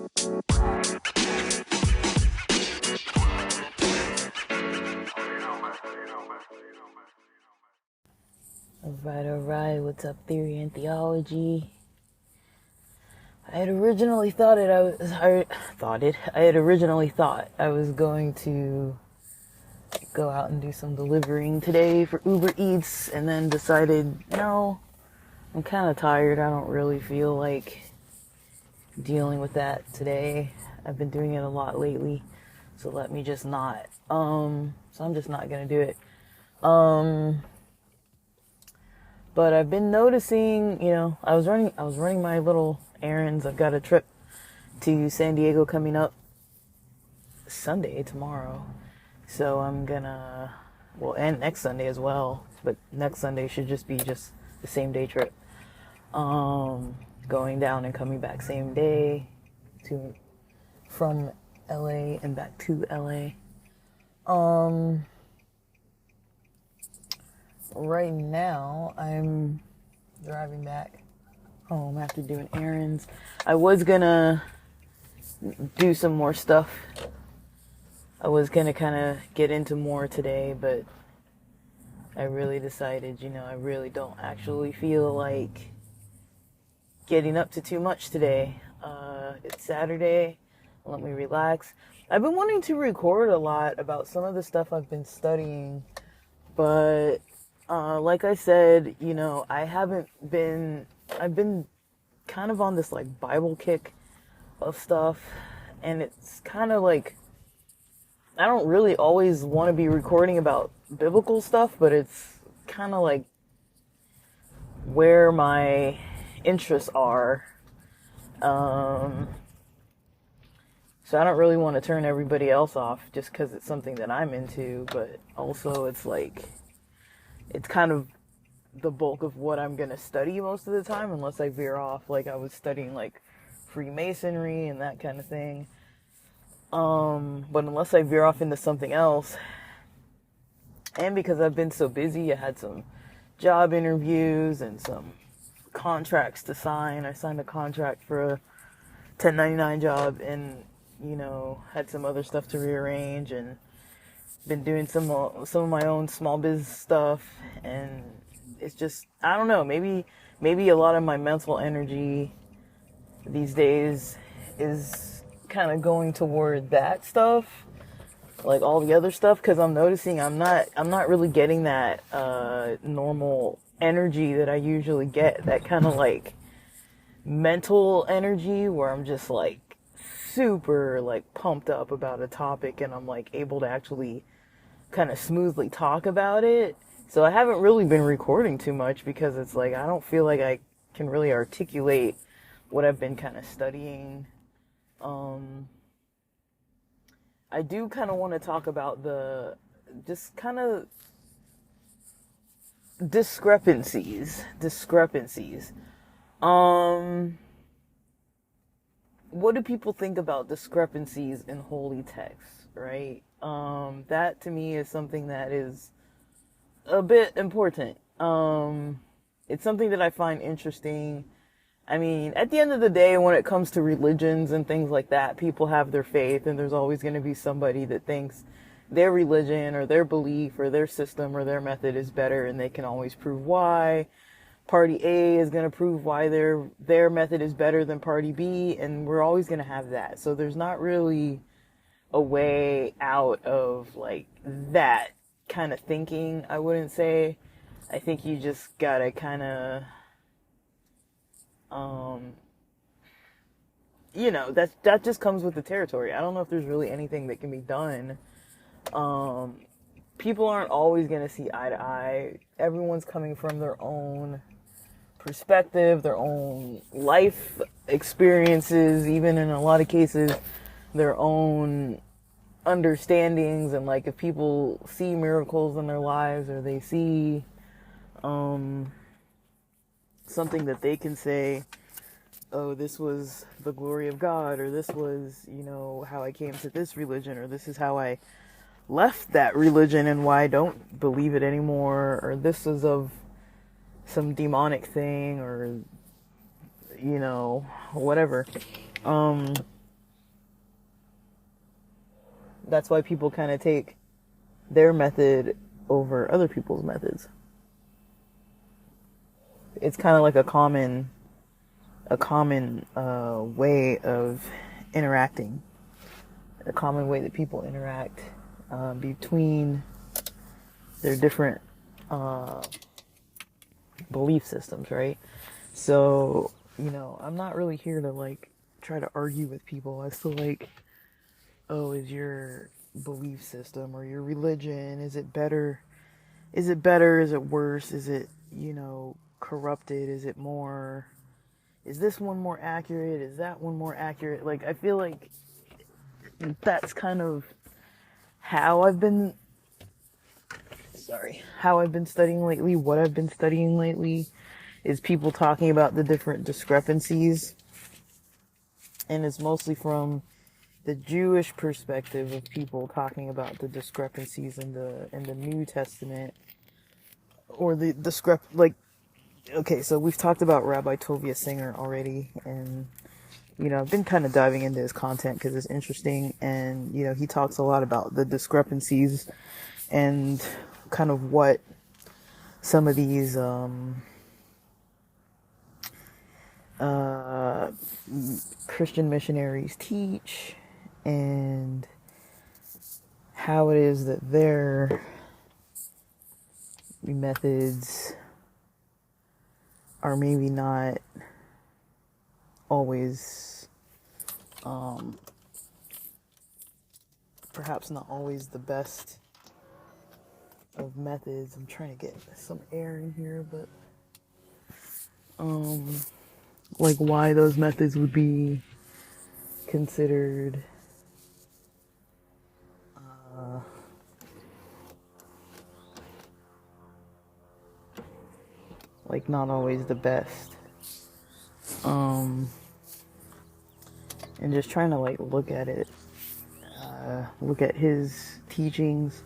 Alright, what's up, theory and theology? I had originally thought I was going to go out and do some delivering today for Uber Eats, and then decided, no, I'm kind of tired. I don't really feel like dealing with that today. I've been doing it a lot lately, so let me just not. So I'm just not gonna do it. But I've been noticing, I was running my little errands. I've got a trip to San Diego coming up Sunday, tomorrow. So I'm gonna, and next Sunday as well. But next Sunday should just be the same day trip. Going down and coming back same day from LA and back to LA. Right now, I'm driving back home after doing errands. I was gonna do some more stuff. I was gonna kind of get into more today, but I really decided, I really don't actually feel like getting up to too much today. It's Saturday. Let me relax. I've been wanting to record a lot about some of the stuff I've been studying, but like I said, I've been kind of on this like Bible kick of stuff, and it's kind of like, I don't really always want to be recording about biblical stuff, but it's kind of like where my interests are. So I don't really want to turn everybody else off just because it's something that I'm into, but also it's like, it's kind of the bulk of what I'm going to study most of the time, unless I veer off. Like I was studying like Freemasonry and that kind of thing. But unless I veer off into something else, and because I've been so busy, I had some job interviews and some contracts to sign. I signed a contract for a 1099 job, and, had some other stuff to rearrange, and been doing some of my own small business stuff, and it's just, I don't know, maybe a lot of my mental energy these days is kind of going toward that stuff, like all the other stuff, because I'm noticing I'm not really getting that normal energy that I usually get, that kind of like mental energy where I'm just like super like pumped up about a topic, and I'm like able to actually kind of smoothly talk about it. So I haven't really been recording too much because it's like I don't feel like I can really articulate what I've been kind of studying. I do kind of want to talk about the just kind of discrepancies. What do people think about discrepancies in holy texts, right? That to me is something that is a bit important. It's something that I find interesting. I mean, at the end of the day, when it comes to religions and things like that, people have their faith, and there's always going to be somebody that thinks their religion or their belief or their system or their method is better, and they can always prove why. Party A is going to prove why their method is better than party B, and we're always going to have that. So there's not really a way out of like that kind of thinking, I wouldn't say. I think you just gotta kind of, that just comes with the territory. I don't know if there's really anything that can be done. People aren't always going to see eye to eye. Everyone's coming from their own perspective, their own life experiences, even in a lot of cases, their own understandings. And like, if people see miracles in their lives, or they see something that they can say, oh, this was the glory of God, or this was, how I came to this religion, or this is how I left that religion and why I don't believe it anymore, or this is of some demonic thing, or, whatever. that's why people kind of take their method over other people's methods. It's kind of like a common way of interacting, a common way that people interact between their different belief systems, right? So, I'm not really here to like try to argue with people as to like, oh, is your belief system or your religion, is it better? Is it better? Is it worse? Is it, corrupted? Is this one more accurate? Is that one more accurate? Like, I feel like that's kind of how I've been studying lately, what I've been studying lately, is people talking about the different discrepancies. And it's mostly from the Jewish perspective of people talking about the discrepancies in the New Testament, or okay, so we've talked about Rabbi Tovia Singer already, and I've been kind of diving into his content because it's interesting, and he talks a lot about the discrepancies and kind of what some of these Christian missionaries teach, and how it is that their methods are maybe not always, perhaps not always the best of methods. I'm trying to get some air in here, but like why those methods would be considered like not always the best. And just trying to like look at it, look at his teachings,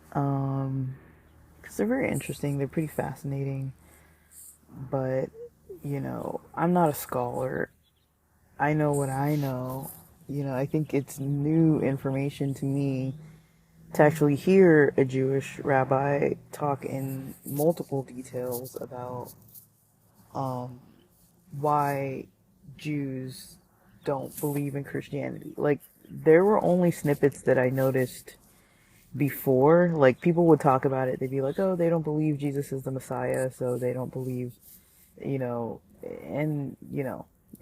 because they're very interesting, they're pretty fascinating, but I'm not a scholar. I know what I know. I think it's new information to me to actually hear a Jewish rabbi talk in multiple details about why Jews don't believe in Christianity. Like, there were only snippets that I noticed before. Like, people would talk about it. They'd be like, oh, they don't believe Jesus is the Messiah, so they don't believe, in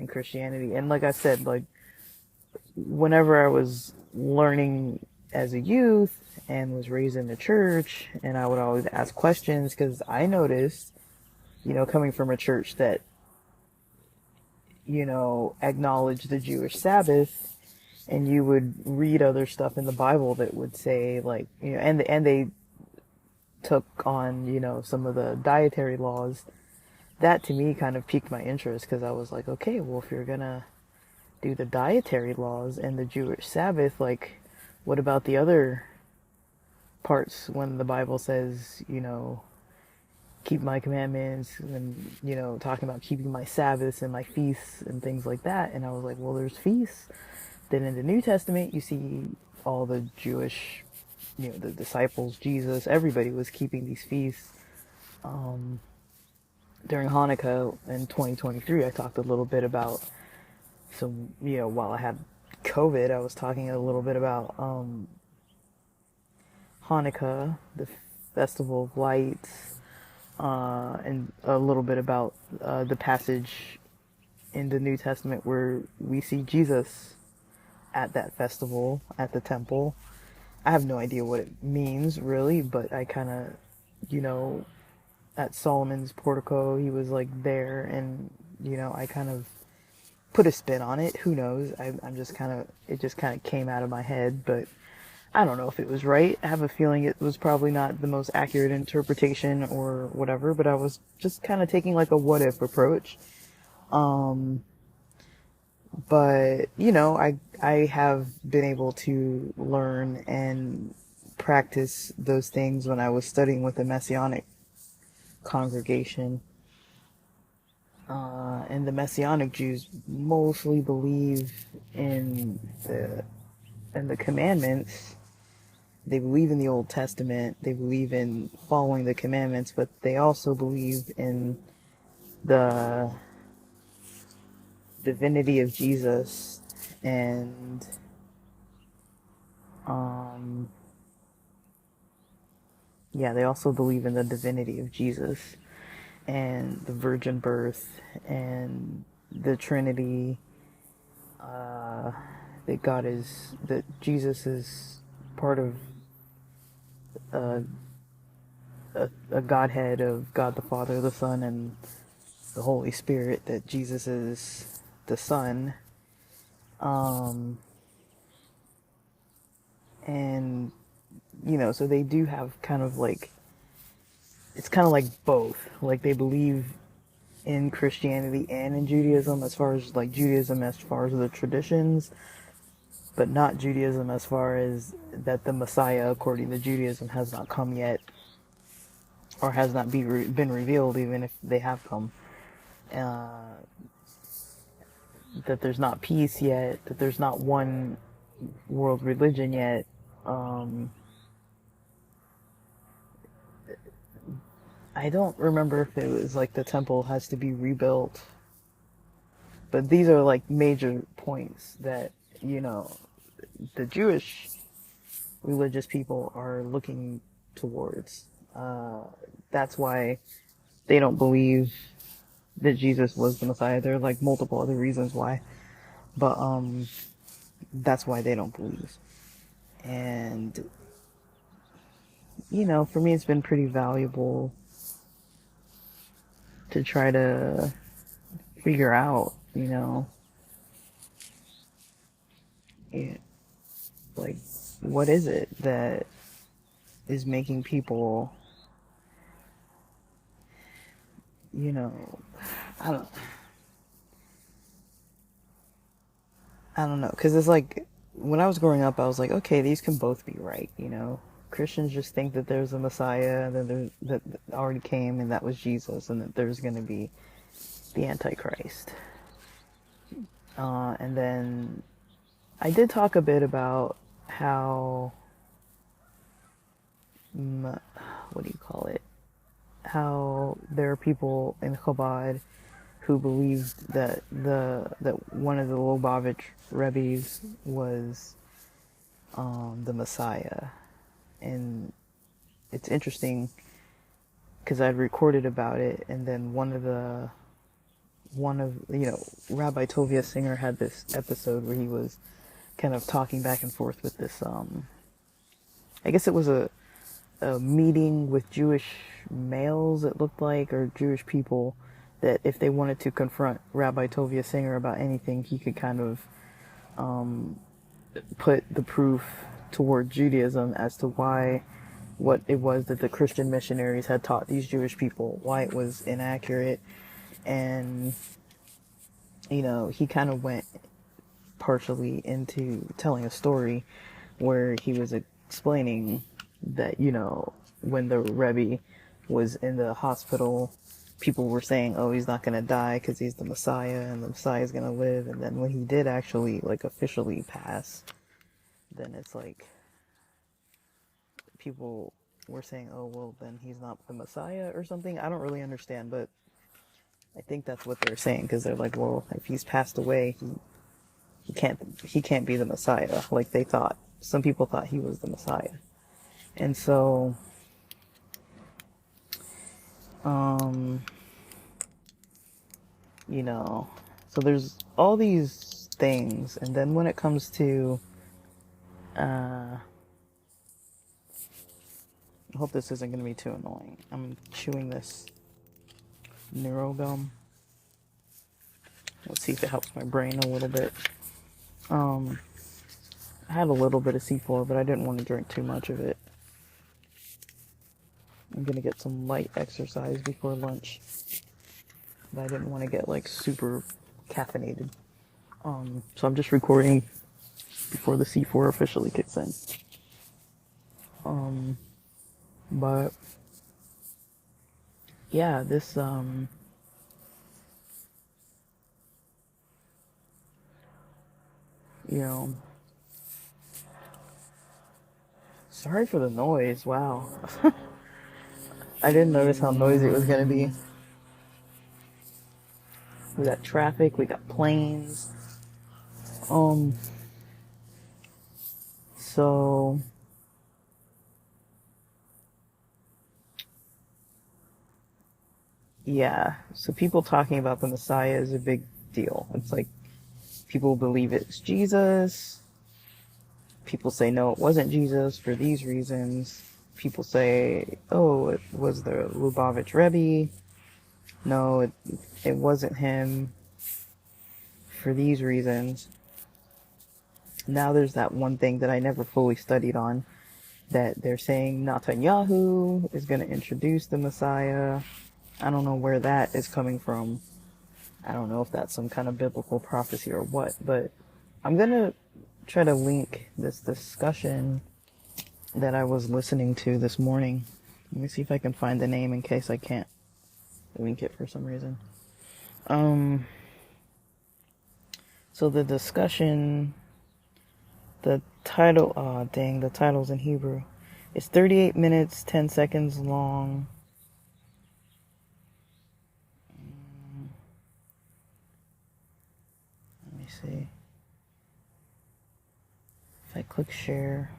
Christianity. And like I said, like, whenever I was learning as a youth and was raised in the church, and I would always ask questions, because I noticed, coming from a church that, acknowledged the Jewish Sabbath, and you would read other stuff in the Bible that would say, like, and they took on, some of the dietary laws. That to me kind of piqued my interest, because I was like, okay, well, if you're gonna do the dietary laws and the Jewish Sabbath, like, what about the other parts when the Bible says, keep my commandments, and, talking about keeping my Sabbaths and my feasts and things like that. And I was like, well, there's feasts. Then in the New Testament, you see all the Jewish, the disciples, Jesus, everybody was keeping these feasts. During Hanukkah in 2023, I talked a little bit about while I had COVID, I was talking a little bit about Hanukkah, the Festival of Lights, and a little bit about the passage in the New Testament where we see Jesus at that festival at the temple. I have no idea what it means really, but I kind of, at Solomon's portico, he was like there, and I kind of put a spin on it. Who knows? I'm just kind of, it just kind of came out of my head, but I don't know if it was right. I have a feeling it was probably not the most accurate interpretation or whatever, but I was just kind of taking like a what if approach. But I have been able to learn and practice those things when I was studying with a Messianic congregation. And the Messianic Jews mostly believe in the and the commandments, they believe in the Old Testament, they believe in following the commandments, but they also believe in the divinity of Jesus, and yeah, they also believe in the divinity of Jesus and the virgin birth and the Trinity, that Jesus is part of uh, a Godhead of God the Father, the Son, and the Holy Spirit, that Jesus is the Son. And, so they do have kind of like, it's kind of like both. Like, they believe in Christianity and in Judaism, as far as like Judaism as far as the traditions, but not Judaism as far as that the Messiah, according to Judaism, has not come yet, or has not been revealed, even if they have come. That there's not peace yet, that there's not one world religion yet. I don't remember if it was like the temple has to be rebuilt, but these are like major points that, the Jewish religious people are looking towards. That's why they don't believe that Jesus was the Messiah. There are like multiple other reasons why, but that's why they don't believe. And for me, it's been pretty valuable to try to figure out, like, what is it that is making people, I don't, I don't know, because it's like, when I was growing up, I was like, okay, these can both be right, Christians just think that there's a Messiah that already came, and that was Jesus, and that there's going to be the Antichrist. And then I did talk a bit about how, what do you call it? How there are people in Chabad who believed that one of the Lubavitch Rebbe's was the Messiah. And it's interesting because I'd recorded about it, and then Rabbi Tovia Singer had this episode where he was kind of talking back and forth with this, I guess it was a meeting with Jewish males, it looked like, or Jewish people, that if they wanted to confront Rabbi Tovia Singer about anything, he could kind of put the proof toward Judaism as to why what it was that the Christian missionaries had taught these Jewish people, why it was inaccurate. And he kind of went partially into telling a story where he was explaining that, when the Rebbe was in the hospital, people were saying, oh, he's not going to die because he's the Messiah, and the Messiah is going to live. And then when he did actually, like, officially pass, then it's like, people were saying, oh, well, then he's not the Messiah or something. I don't really understand, but I think that's what they're saying, because they're like, well, if he's passed away, he can't be the Messiah. Like, they thought, some people thought he was the Messiah. And so, so there's all these things, and then when it comes to, I hope this isn't going to be too annoying. I'm chewing this neurogum. Let's see if it helps my brain a little bit. I had a little bit of C4, but I didn't want to drink too much of it. I'm going to get some light exercise before lunch, but I didn't want to get like super caffeinated. So I'm just recording before the C4 officially kicks in. But yeah, this sorry for the noise. Wow. I didn't notice how noisy it was gonna be. We got traffic, we got planes. So yeah, so people talking about the Messiah is a big deal. It's like people believe it's Jesus. People say no, it wasn't Jesus for these reasons. People say, oh, it was the Lubavitch Rebbe. No, it wasn't him for these reasons. Now there's that one thing that I never fully studied on, that they're saying Netanyahu is going to introduce the Messiah. I don't know where that is coming from. I don't know if that's some kind of biblical prophecy or what, but I'm going to try to link this discussion that I was listening to this morning. Let me see if I can find the name in case I can't link it for some reason. So the discussion, the title, the title's in Hebrew. It's 38 minutes, 10 seconds long. Let me see. If I click share,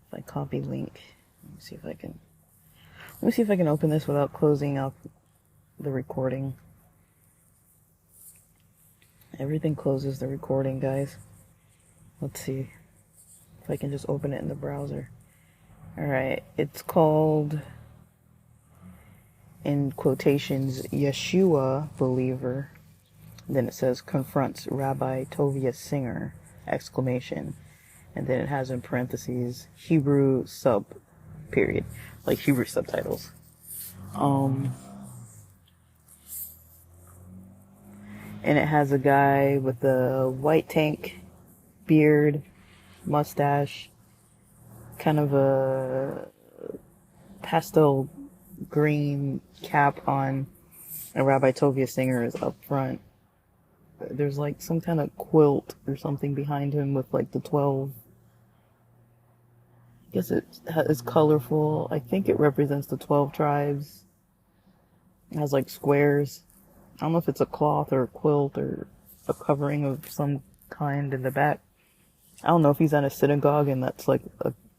if I copy link, let me see if I can open this without closing out the recording. Everything closes the recording, guys. Let's see if I can just open it in the browser. Alright, it's called, in quotations, Yeshua believer. Then it says confronts Rabbi Tovia Singer, exclamation. And then it has in parentheses Hebrew sub, period. Like Hebrew subtitles. And it has a guy with a white tank, beard, mustache, kind of a pastel green cap on, and Rabbi Tovia Singer is up front. There's like some kind of quilt or something behind him with like the 12. I guess it's colorful. I think it represents the 12 tribes. It has like squares. I don't know if it's a cloth or a quilt or a covering of some kind in the back. I don't know if he's at a synagogue and that's like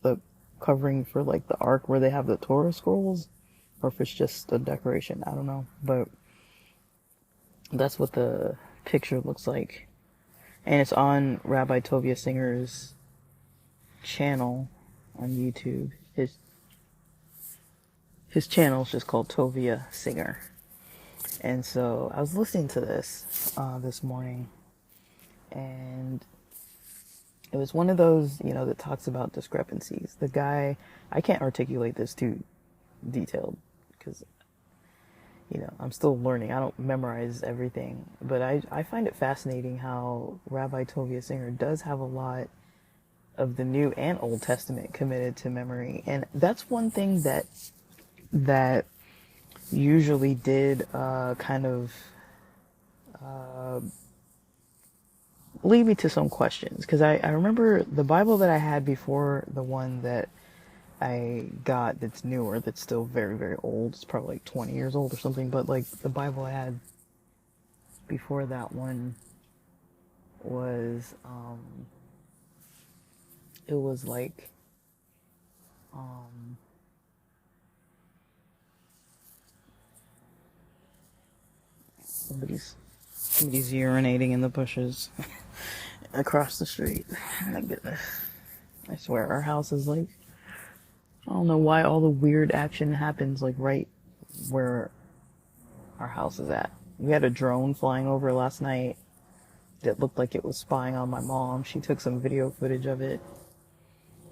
the covering for like the ark where they have the Torah scrolls, or if it's just a decoration. I don't know, but that's what the picture looks like. And it's on Rabbi Tovia Singer's channel on YouTube. His channel is just called Tovia Singer. And so I was listening to this this morning, and it was one of those, that talks about discrepancies. The guy, I can't articulate this too detailed because, I'm still learning. I don't memorize everything, but I find it fascinating how Rabbi Tovia Singer does have a lot of the New and Old Testament committed to memory. And that's one thing that usually did kind of lead me to some questions, because I remember the Bible that I had before the one that I got that's newer, that's still very, very old. It's probably like 20 years old or something, but like the Bible I had before that one was it was like somebody's urinating in the bushes across the street. My goodness. I swear our house is like, I don't know why all the weird action happens like right where our house is at. We had a drone flying over last night that looked like it was spying on my mom. She took some video footage of it,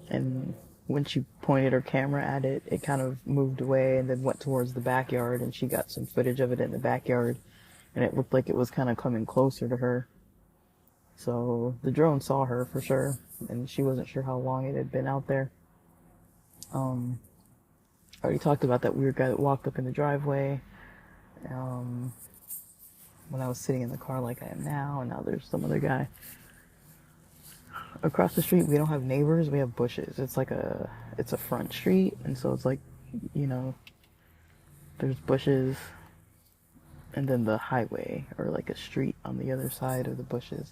and when she pointed her camera at it, it kind of moved away and then went towards the backyard, and she got some footage of it in the backyard, and it looked like it was kind of coming closer to her. So the drone saw her for sure, and she wasn't sure how long it had been out there. I already talked about that weird guy that walked up in the driveway when I was sitting in the car like I am now, and now there's some other guy. across the street, we don't have neighbors, we have bushes. It's a front street, and so it's like, you know, there's bushes, and then the highway, or like a street on the other side of the bushes.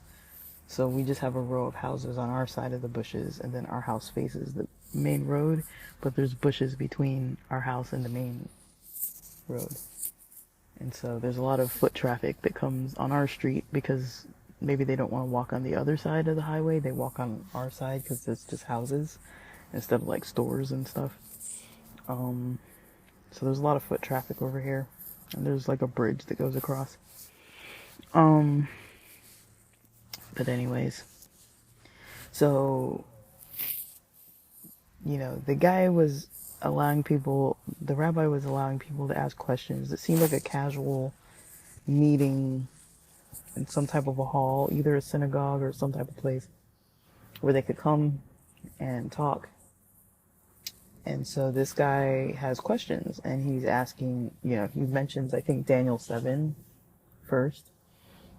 So we just have a row of houses on our side of the bushes, and then our house faces the main road, but there's bushes between our house and the main road. And so there's a lot of foot traffic that comes on our street because maybe they don't want to walk on the other side of the highway. They walk on our side because it's just houses instead of like stores and stuff. So there's a lot of foot traffic over here. And there's like a bridge that goes across. But anyways, so, you know, the rabbi was allowing people to ask questions. It seemed like a casual meeting in some type of a hall, either a synagogue or some type of place where they could come and talk. And so this guy has questions, and he's asking, you know, he mentions, I think, Daniel 7 first.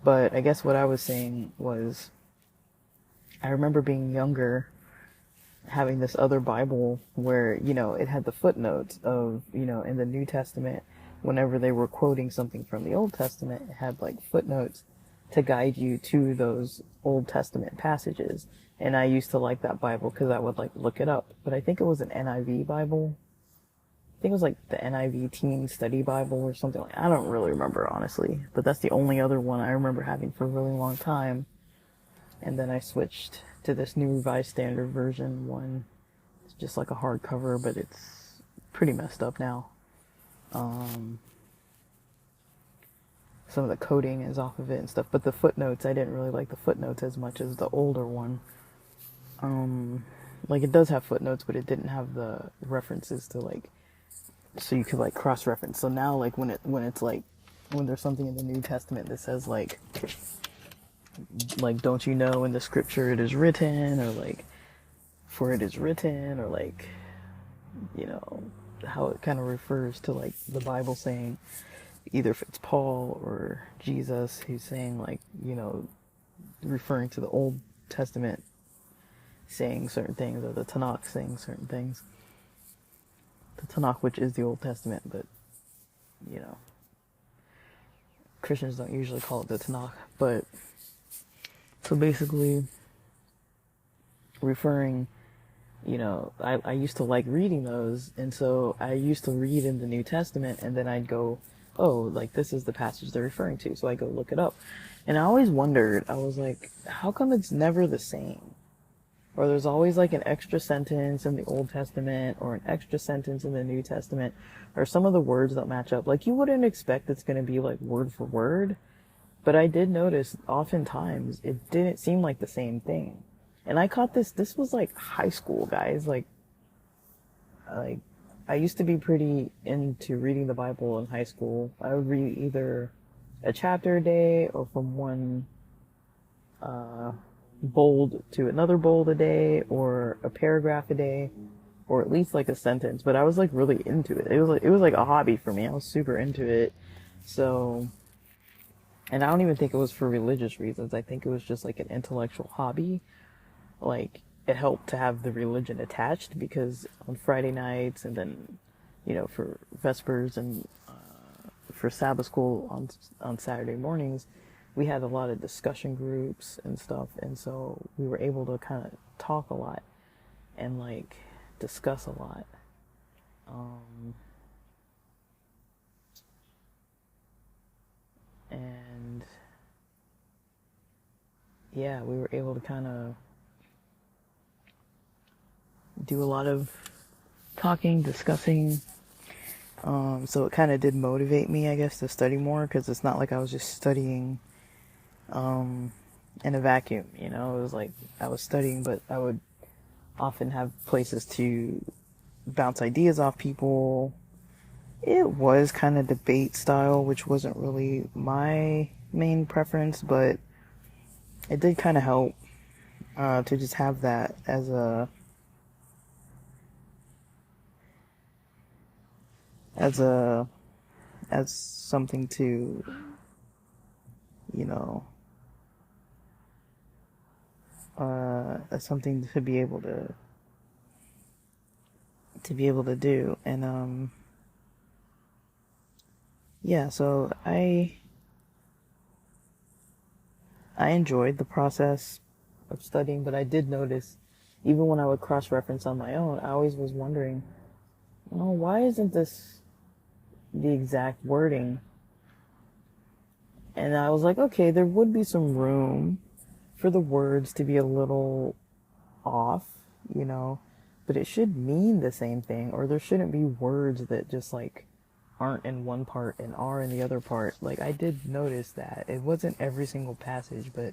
But I guess what I was saying was, I remember being younger, having this other Bible where, you know, it had the footnotes of, you know, in the New Testament, whenever they were quoting something from the Old Testament, it had like footnotes to guide you to those Old Testament passages. And I used to like that Bible because I would like look it up. But I think it was an NIV Bible. I think it was like the NIV Teen Study Bible or something like that. I don't really remember, honestly. But that's the only other one I remember having for a really long time. And then I switched to this new Revised Standard Version one. It's just like a hardcover, but it's pretty messed up now. Some of the coding is off of it and stuff. But the footnotes, I didn't really like the footnotes as much as the older one. Like it does have footnotes, but it didn't have the references to like, so you could like cross-reference. So now like when it's like, when there's something in the New Testament that says like don't you know in the scripture it is written, or like for it is written, or like, you know, how it kind of refers to like the Bible saying, either if it's Paul or Jesus who's saying like, you know, referring to the Old Testament saying certain things, or the Tanakh saying certain things. The Tanakh, which is the Old Testament, but, you know, Christians don't usually call it the Tanakh. But, so basically, referring, you know, I used to like reading those, and so I used to read in the New Testament, and then I'd go, oh, like this is the passage they're referring to, so I go look it up. And I always wondered, I was like, how come it's never the same? Or there's always like an extra sentence in the Old Testament or an extra sentence in the New Testament, or some of the words don't match up. Like you wouldn't expect it's going to be like word for word, but I did notice oftentimes it didn't seem like the same thing. And I caught this was like high school, guys. Like I used to be pretty into reading the Bible in high school. I would read either a chapter a day or from one bold to another bold a day, or a paragraph a day, or at least like a sentence. But I was like really into it. It was like a hobby for me. I was super into it. So, and I don't even think it was for religious reasons. I think it was just like an intellectual hobby. Like it helped to have the religion attached, because on Friday nights, and then, you know, for Vespers and for Sabbath school on Saturday mornings, we had a lot of discussion groups and stuff, and so we were able to kind of talk a lot and like discuss a lot. And yeah, we were able to kind of do a lot of talking, discussing. So it kind of did motivate me, I guess, to study more, because it's not like I was just studying in a vacuum, you know. It was like I was studying, but I would often have places to bounce ideas off people. It was kind of debate style, which wasn't really my main preference, but it did kind of help to just have that as something to, you know, something to be able to do. And yeah, so I enjoyed the process of studying, but I did notice, even when I would cross-reference on my own, I always was wondering, oh, why isn't this the exact wording? And I was like, okay, there would be some room for the words to be a little off, you know, but it should mean the same thing, or there shouldn't be words that just like aren't in one part and are in the other part. Like, I did notice that it wasn't every single passage, but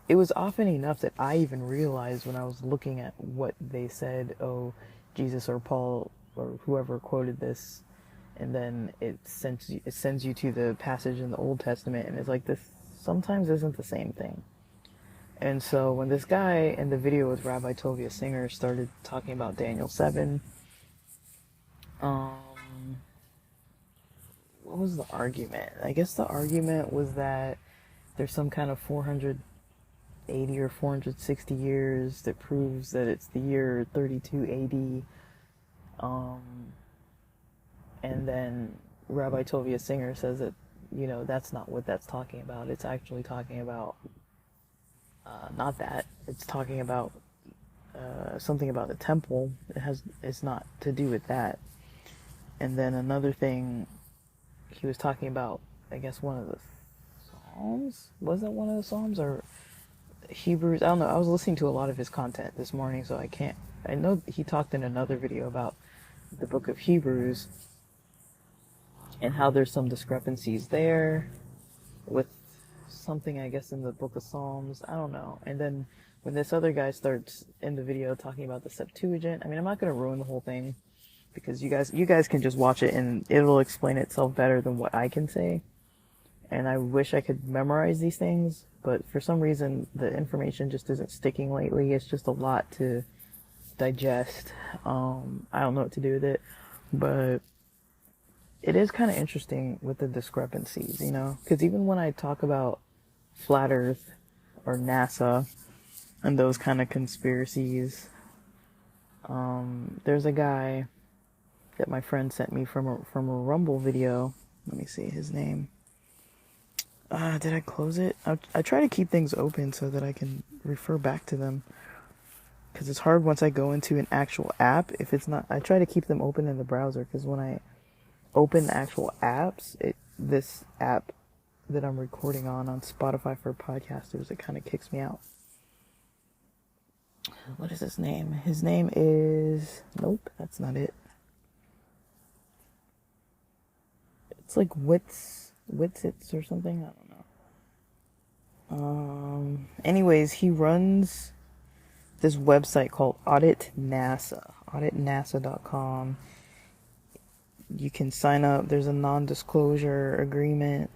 it was often enough that I even realized when I was looking at what they said, oh, Jesus or Paul or whoever quoted this, and then it sends you to the passage in the Old Testament, and it's like, this sometimes isn't the same thing. And so when this guy in the video with Rabbi Tovia Singer started talking about Daniel 7, what was the argument? I guess the argument was that there's some kind of 480 or 460 years that proves that it's the year 32 AD. And then Rabbi Tovia Singer says that, that's not what that's talking about. It's actually talking about, not that. It's talking about something about the temple. It's not to do with that. And then another thing, he was talking about, I guess, one of the Psalms? Was it one of the Psalms or Hebrews? I don't know. I was listening to a lot of his content this morning, so I know he talked in another video about the book of Hebrews and how there's some discrepancies there with something, I guess, in the book of Psalms. I don't know. And then when this other guy starts in the video talking about the Septuagint, I mean, I'm not going to ruin the whole thing, because you guys can just watch it and it'll explain itself better than what I can say. And I wish I could memorize these things, but for some reason the information just isn't sticking lately. It's just a lot to digest. I don't know what to do with it, but it is kind of interesting with the discrepancies, because even when I talk about flat Earth or NASA and those kind of conspiracies, there's a guy that my friend sent me from a Rumble video. Let me see his name. Did I close it? I try to keep things open so that I can refer back to them, because it's hard once I go into an actual app. If it's not, I try to keep them open in the browser, because when I open the actual apps, this app that I'm recording on Spotify for podcasters, it kind of kicks me out. What is his name? His name is... Nope, that's not it. It's like Witsits or something. I don't know. Anyways, he runs this website called Audit NASA. AuditNASA.com. You can sign up. There's a non-disclosure agreement.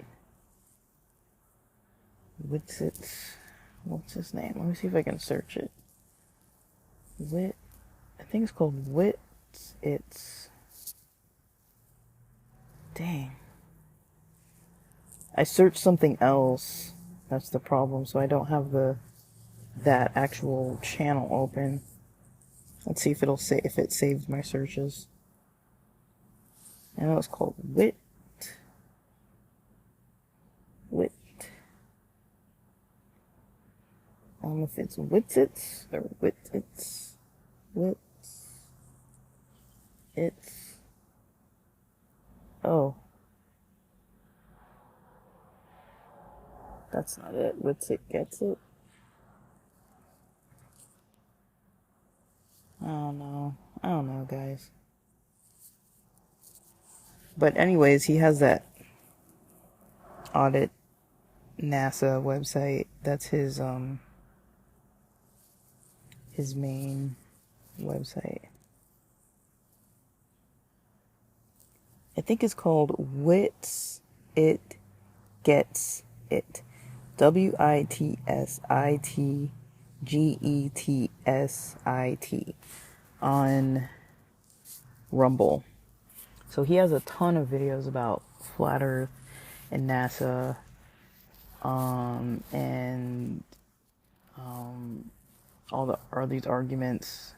Witsits. What's his name? Let me see if I can search it. I think it's called Witsits. Dang. I searched something else. That's the problem. So I don't have that actual channel open. Let's see if if it saves my searches. I know it's called Wit. I don't know if it's Witsits or Witsits. Oh. That's not it. Witsit gets it. I don't know, guys. But anyways, he has that Audit NASA website. That's his main website. I think it's called Wits It Gets It. WITSITGETSIT on Rumble. So he has a ton of videos about flat Earth and NASA, and these arguments,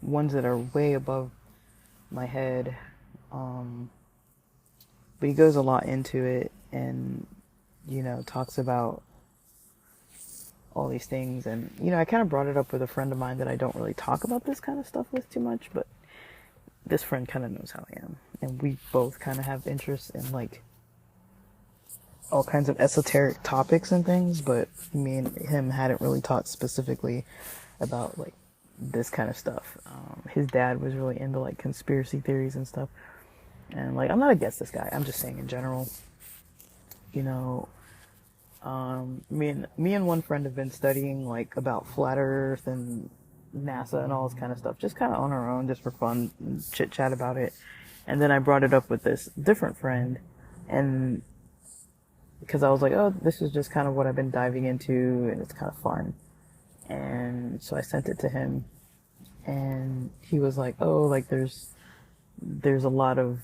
ones that are way above my head. But he goes a lot into it, and talks about all these things. And I kind of brought it up with a friend of mine that I don't really talk about this kind of stuff with too much, but this friend kind of knows how I am, and we both kind of have interests in like all kinds of esoteric topics and things, but me and him hadn't really talked specifically about like this kind of stuff. His dad was really into like conspiracy theories and stuff, and like I'm not against this guy, I'm just saying in general, me and one friend have been studying like about flat earth and NASA and all this kind of stuff, just kind of on our own, just for fun, chit chat about it. And then I brought it up with this different friend, and because I was like, oh, this is just kind of what I've been diving into, and it's kind of fun. And so I sent it to him, and he was like, oh, like there's a lot of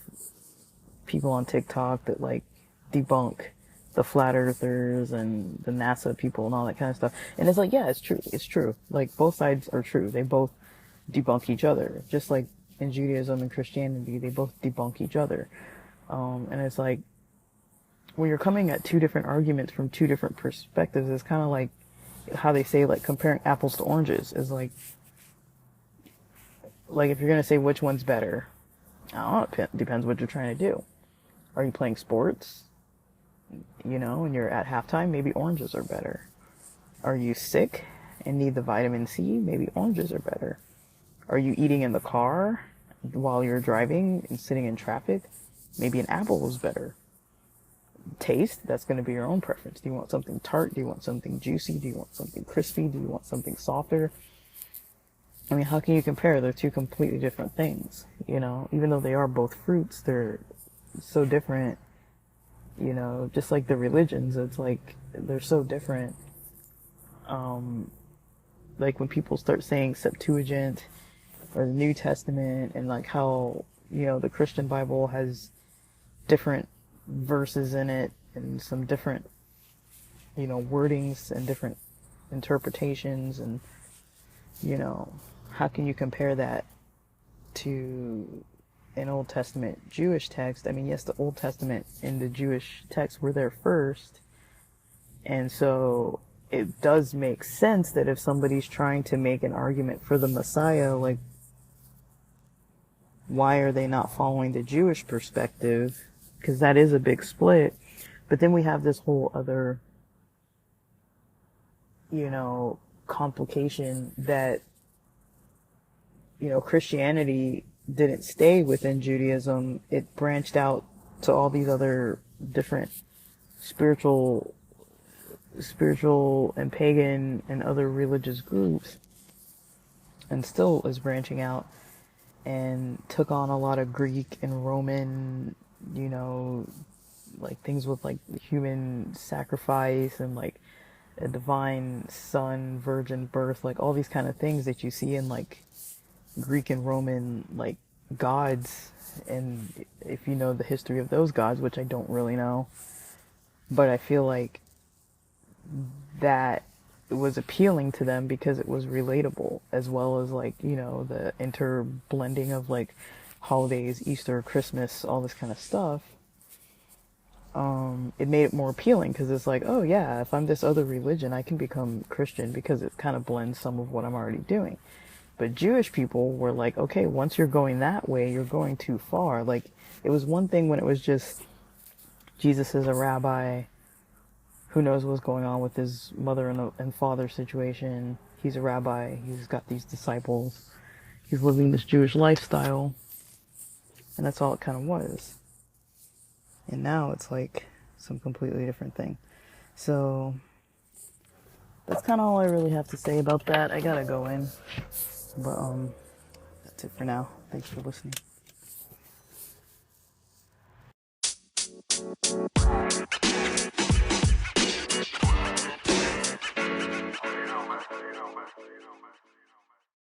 people on TikTok that like debunk the flat earthers and the NASA people and all that kind of stuff. And it's like, yeah, it's true. Like both sides are true. They both debunk each other. Just like in Judaism and Christianity, they both debunk each other. And it's like, when you're coming at two different arguments from two different perspectives, it's kind of like how they say like comparing apples to oranges is like if you're going to say which one's better, I don't know, it depends what you're trying to do. Are you playing sports? And you're at halftime, maybe oranges are better. Are you sick and need the vitamin C? Maybe oranges are better. Are you eating in the car while you're driving and sitting in traffic? Maybe an apple is better. Taste, that's going to be your own preference. Do you want something tart? Do you want something juicy? Do you want something crispy? Do you want something softer? I mean, how can you compare? They're two completely different things, even though they are both fruits, they're so different. Just like the religions, it's like they're so different. Like when people start saying Septuagint or the New Testament, and like how the Christian Bible has different verses in it and some different wordings and different interpretations, and how can you compare that to an Old Testament Jewish text? I mean, yes, the Old Testament and the Jewish text were there first, and so it does make sense that if somebody's trying to make an argument for the Messiah, like, why are they not following the Jewish perspective? Because that is a big split. But then we have this whole other, complication that, Christianity didn't stay within Judaism. It branched out to all these other different spiritual and pagan and other religious groups, and still is branching out, and took on a lot of Greek and Roman, like things with like human sacrifice and like a divine son, virgin birth, like all these kind of things that you see in like Greek and Roman like gods. And if you know the history of those gods, which I don't really know, but I feel like that it was appealing to them because it was relatable, as well as like, the interblending of like holidays, Easter, Christmas, all this kind of stuff. It made it more appealing because it's like, oh yeah, if I'm this other religion, I can become Christian because it kind of blends some of what I'm already doing. But Jewish people were like, okay, once you're going that way, you're going too far. Like, it was one thing when it was just, Jesus is a rabbi, who knows what's going on with his mother and father situation. He's a rabbi, he's got these disciples, he's living this Jewish lifestyle, and that's all it kind of was. And now it's like some completely different thing. So that's kind of all I really have to say about that. I gotta go in. But that's it for now. Thanks for listening.